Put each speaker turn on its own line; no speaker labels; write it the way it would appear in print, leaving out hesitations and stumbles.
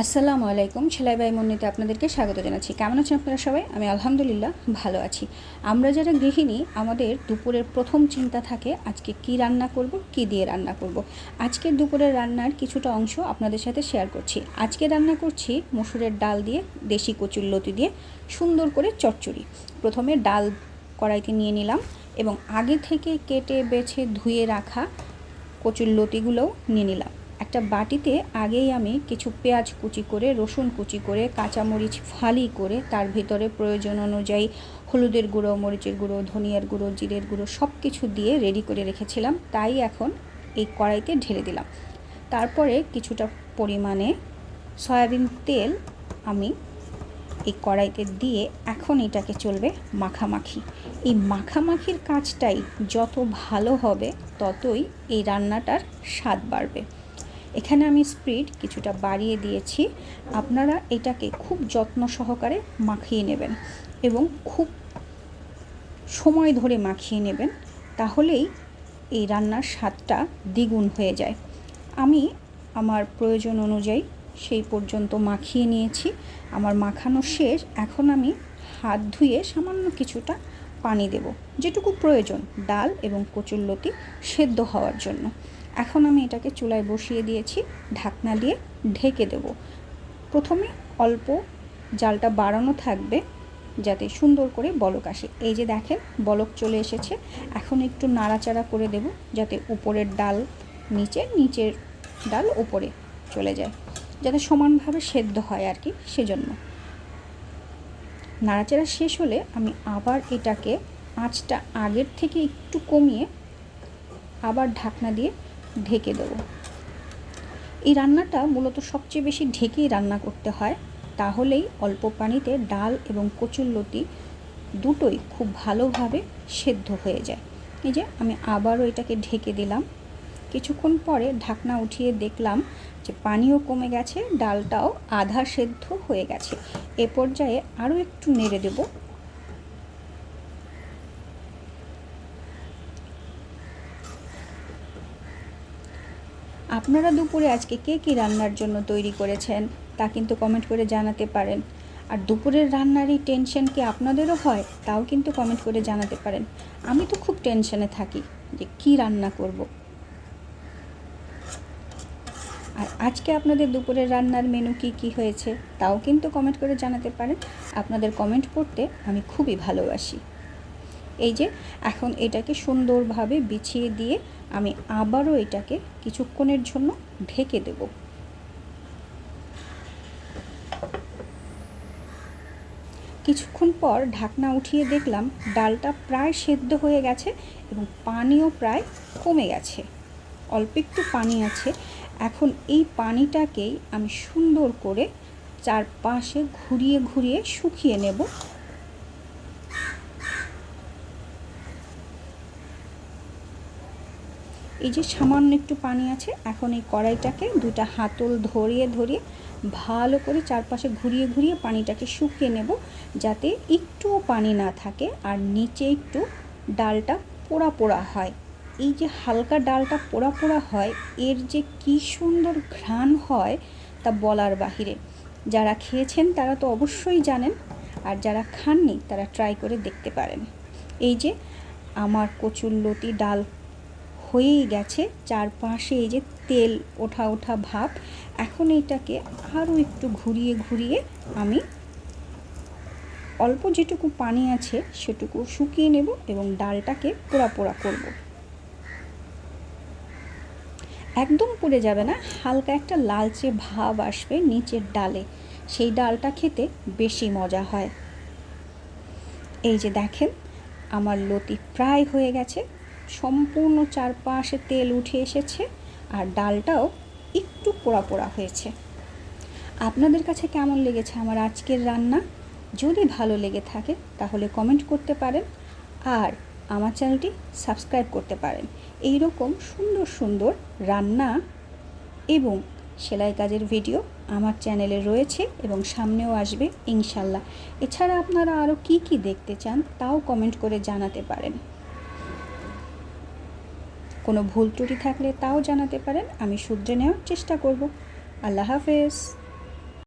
আসসালামু আলাইকুম। সেলাই বাই মুন্নিতে আপনাদেরকে স্বাগত জানাচ্ছি। কেমন আছেন আপনারা সবাই? আমি আলহামদুলিল্লাহ ভালো আছি। আমরা যারা গৃহিণী, আমাদের দুপুরের প্রথম চিন্তা থাকে আজকে কি রান্না করব, কি দিয়ে রান্না করব। আজকের দুপুরের রান্নার কিছুটা অংশ আপনাদের সাথে শেয়ার করছি। আজকে রান্না করছি মসুরের ডাল দিয়ে, দেশি কচুরলতি দিয়ে সুন্দর করে চচ্চড়ি। প্রথমে ডাল কড়াইতে নিয়ে নিলাম এবং আগে থেকে কেটে বেছে ধুয়ে রাখা কচুরলতিগুলোও নিয়ে নিলাম। একটা বাটিতে আগেই আমি কিছু পেঁয়াজ কুচি করে, রসুন কুচি করে, কাঁচামরিচ ফালি করে, তার ভিতরে প্রয়োজন অনুযায়ী হলুদের গুঁড়ো, মরিচের গুঁড়ো, ধনিয়ার গুঁড়ো, জিরের গুঁড়ো সব কিছু দিয়ে রেডি করে রেখেছিলাম। তাই এখন এই কড়াইতে ঢেলে দিলাম। তারপরে কিছুটা পরিমাণে সয়াবিন তেল আমি এই কড়াইতে দিয়ে এখন এটাকে চলবে মাখামাখি। এই মাখামাখির কাজটাই যত ভালো হবে ততই এই রান্নাটার স্বাদ বাড়বে। এখানে আমি স্পিড কিছুটা বাড়িয়ে দিয়েছি। আপনারা এটাকে খুব যত্ন সহকারে মাখিয়ে নেবেন এবং খুব সময় ধরে মাখিয়ে নেবেন, তাহলেই এই রান্নার স্বাদটা দ্বিগুণ হয়ে যায়। আমি আমার প্রয়োজন অনুযায়ী সেই পর্যন্ত মাখিয়ে নিয়েছি। আমার মাখানো শেষ। এখন আমি হাত ধুয়ে সামান্য কিছুটা পানি দেব, যেটুকু প্রয়োজন ডাল এবং কচুরলতি সেদ্ধ হওয়ার জন্য। এখন আমি এটাকে চুলায় বসিয়ে দিয়েছি, ঢাকনা দিয়ে ঢেকে দেব। প্রথমে অল্প জালটা বাড়ানো থাকবে যাতে সুন্দর করে বলক আসে। এই যে দেখেন বলক চলে এসেছে। এখন একটু নাড়াচাড়া করে দেব যাতে উপরের ডাল নিচে, নিচের ডাল উপরে চলে যায়, যাতে সমানভাবে সেদ্ধ হয় আর কি। সেজন্য নাড়াচাড়া শেষ হলে আমি আবার এটাকে আঁচটা আগের থেকে একটু কমিয়ে আবার ঢাকনা দিয়ে ঢেকে দেবো। এই রান্নাটা মূলত সবচেয়ে বেশি ঢেকেই রান্না করতে হয়, তাহলেই অল্প পানিতে ডাল এবং কচুরলতি দুটোই খুব ভালোভাবে সেদ্ধ হয়ে যায়। এই যে আমি আবারও এটাকে ঢেকে দিলাম। কিছুক্ষণ পরে ঢাকনা উঠিয়ে দেখলাম যে পানিও কমে গেছে, ডালটাও আধা সেদ্ধ হয়ে গেছে। এ পর্যায়ে আরও একটু নেড়ে দেব। আপনারা দুপুরে আজকে কে কী রান্নার জন্য তৈরি করেছেন তা কিন্তু কমেন্ট করে জানাতে পারেন। আর দুপুরের রান্নার এই টেনশন কি আপনাদেরও হয়, তাও কিন্তু কমেন্ট করে জানাতে পারেন। আমি তো খুব টেনশনে থাকি যে কী রান্না করব। আর আজকে আপনাদের দুপুরের রান্নার মেনু কি কি হয়েছে তাও কিন্তু কমেন্ট করে জানাতে পারেন। আপনাদের কমেন্ট পড়তে আমি খুবই ভালোবাসি। এই যে এখন এটাকে সুন্দরভাবে বিছিয়ে দিয়ে আমি আবারও এটাকে কিছুক্ষণের জন্য ঢেকে দেব। কিছুক্ষণ পর ঢাকনা উঠিয়ে দেখলাম ডালটা প্রায় সেদ্ধ হয়ে গেছে এবং পানিও প্রায় কমে গেছে, অল্প একটু পানি আছে। এখন এই পানিটাকেই আমি সুন্দর করে চারপাশে ঘুরিয়ে ঘুরিয়ে শুকিয়ে নেব। এই যে সামান্য একটু পানি আছে, এখন এই কড়াইটাকে দুটা হাতল ধরিয়ে ধরিয়ে ভালো করে চারপাশে ঘুরিয়ে ঘুরিয়ে পানিটাকে শুকিয়ে নেব, যাতে একটুও পানি না থাকে আর নিচে একটু ডালটা পোড়া পোড়া হয়। এই যে হালকা ডালটা পোড়া পোড়া হয়, এর যে কী সুন্দর ঘ্রাণ হয় তা বলার বাহিরে। যারা খেয়েছেন তারা তো অবশ্যই জানেন, আর যারা খাননি তারা ট্রাই করে দেখতে পারেন। এই যে আমার কচুরলতি ডাল হয়েই গেছে, চারপাশে এই যে তেল ওঠা ওঠা ভাব। এখন এটাকে আরও একটু ঘুরিয়ে ঘুরিয়ে আমি অল্প যেটুকু পানি আছে সেটুকু শুকিয়ে নেব এবং ডালটাকে পোড়া পোড়া করব। একদম পুড়ে যাবে না, হালকা একটা লালচে ভাব আসবে নিচের ডালে, সেই ডালটা খেতে বেশি মজা হয়। এই যে দেখেন আমার লতি প্রায় হয়ে গেছে, সম্পূর্ণ চারপাশে তেল উঠে এসেছে আর ডালটাও একটু পোড়া পোড়া হয়েছে। আপনাদের কাছে কেমন লেগেছে আমার আজকের রান্না? যদি ভালো লেগে থাকে তাহলে কমেন্ট করতে পারেন আর আমার চ্যানেলটি সাবস্ক্রাইব করতে পারেন। এই রকম সুন্দর সুন্দর রান্না এবং সেলাই কাজের ভিডিও আমার চ্যানেলে রয়েছে এবং সামনেও আসবে ইনশাল্লাহ। এছাড়া আপনারা আরও কি কি দেখতে চান তাও কমেন্ট করে জানাতে পারেন। কোনো ভুল ত্রুটি থাকলে তাও জানাতে পারেন, আমি শুধরে নেওয়ার চেষ্টা করব। আল্লাহ হাফেজ।